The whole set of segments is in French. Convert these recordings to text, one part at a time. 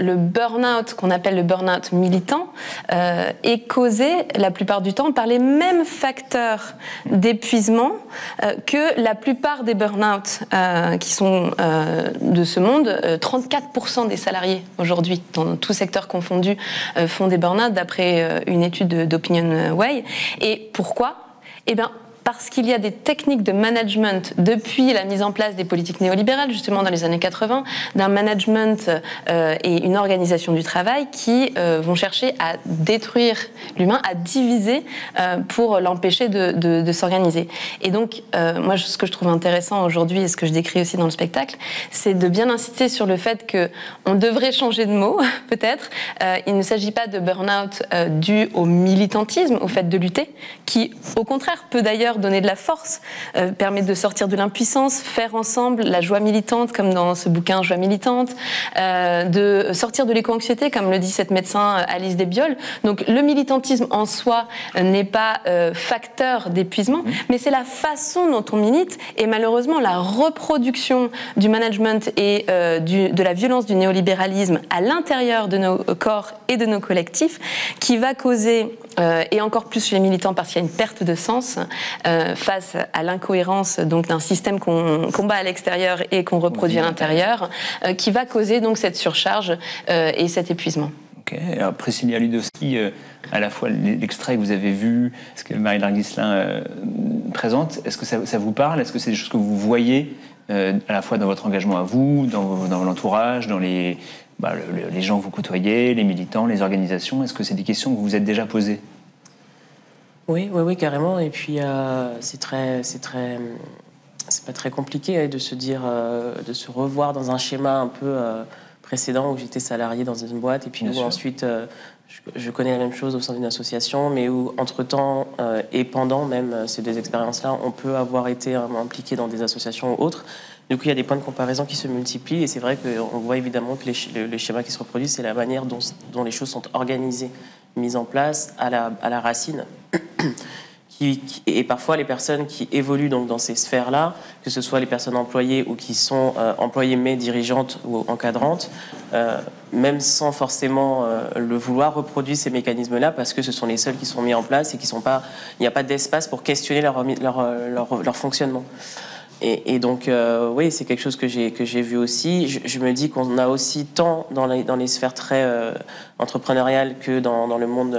le burn-out, qu'on appelle le burn-out militant, est causé la plupart du temps par les mêmes facteurs d'épuisement que la plupart des burn-out qui sont de ce monde. 34% des salariés aujourd'hui, dans tout secteur confondu, font des burn-out d'après une étude d'OpinionWay. Et pourquoi ? Eh bien, parce qu'il y a des techniques de management depuis la mise en place des politiques néolibérales, justement dans les années 80, d'un management et une organisation du travail qui vont chercher à détruire l'humain, à diviser pour l'empêcher de s'organiser. Et donc, moi, ce que je trouve intéressant aujourd'hui et ce que je décris aussi dans le spectacle, c'est de bien insister sur le fait qu'on devrait changer de mot, peut-être. Il ne s'agit pas de burn-out dû au militantisme, au fait de lutter, qui, au contraire, peut d'ailleurs donner de la force, permet de sortir de l'impuissance, faire ensemble la joie militante, comme dans ce bouquin Joie militante, de sortir de l'éco-anxiété, comme le dit cette médecin Alice Desbioles. Donc le militantisme en soi n'est pas facteur d'épuisement, mais c'est la façon dont on milite, et malheureusement la reproduction du management et de la violence du néolibéralisme à l'intérieur de nos corps et de nos collectifs, qui va causer, et encore plus chez les militants parce qu'il y a une perte de sens, face à l'incohérence donc d'un système qu'on combat à l'extérieur et qu'on reproduit à l'intérieur, qui va causer donc cette surcharge et cet épuisement. Ok. Alors Priscilla Ludowski, à la fois l'extrait que vous avez vu, ce que Marie-Laure Ghislain présente, est-ce que ça vous parle? Est-ce que c'est des choses que vous voyez à la fois dans votre engagement à vous, dans l'entourage, dans les gens que vous côtoyez, les militants, les organisations? Est-ce que c'est des questions que vous vous êtes déjà posées? Oui, carrément. Et puis c'est pas très compliqué de se dire, de se revoir dans un schéma un peu précédent où j'étais salarié dans une boîte et puis où ensuite je connais la même chose au sein d'une association, mais où entre-temps et pendant même ces deux expériences-là, on peut avoir été impliqué dans des associations ou autres. Du coup, il y a des points de comparaison qui se multiplient et c'est vrai qu'on voit évidemment que les schémas qui se reproduisent, c'est la manière dont les choses sont organisées, mises en place à la racine. Et parfois, les personnes qui évoluent donc dans ces sphères-là, que ce soit les personnes employées ou qui sont employées mais dirigeantes ou encadrantes, même sans forcément le vouloir, reproduisent ces mécanismes-là parce que ce sont les seuls qui sont mis en place et qui sont pas, il n'y a pas d'espace pour questionner leur fonctionnement. Et donc, oui, c'est quelque chose que j'ai vu aussi. Je me dis qu'on a aussi tant dans les sphères très entrepreneuriales que dans le monde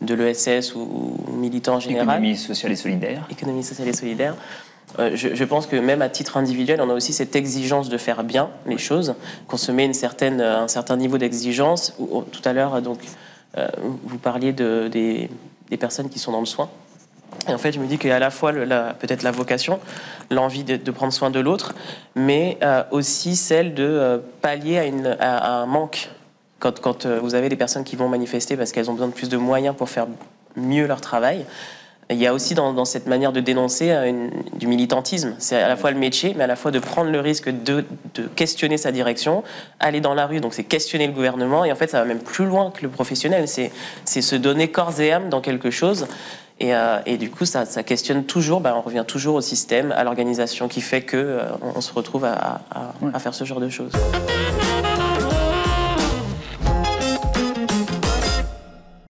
de l'ESS ou militant en général. Économie sociale et solidaire. Économie sociale et solidaire. Je pense que même à titre individuel, on a aussi cette exigence de faire bien les choses, qu'on se met un certain niveau d'exigence. Tout à l'heure, donc, vous parliez des personnes qui sont dans le soin. Et en fait, je me dis qu'il y a à la fois peut-être la vocation, l'envie de prendre soin de l'autre, mais aussi celle de pallier à un manque. Quand vous avez des personnes qui vont manifester parce qu'elles ont besoin de plus de moyens pour faire mieux leur travail, il y a aussi dans cette manière de dénoncer du militantisme. C'est à la fois le métier, mais à la fois de prendre le risque de questionner sa direction, aller dans la rue, donc c'est questionner le gouvernement, et en fait ça va même plus loin que le professionnel, c'est se donner corps et âme dans quelque chose. Et du coup, ça questionne toujours, on revient toujours au système, à l'organisation qui fait qu'on se retrouve à faire ce genre de choses.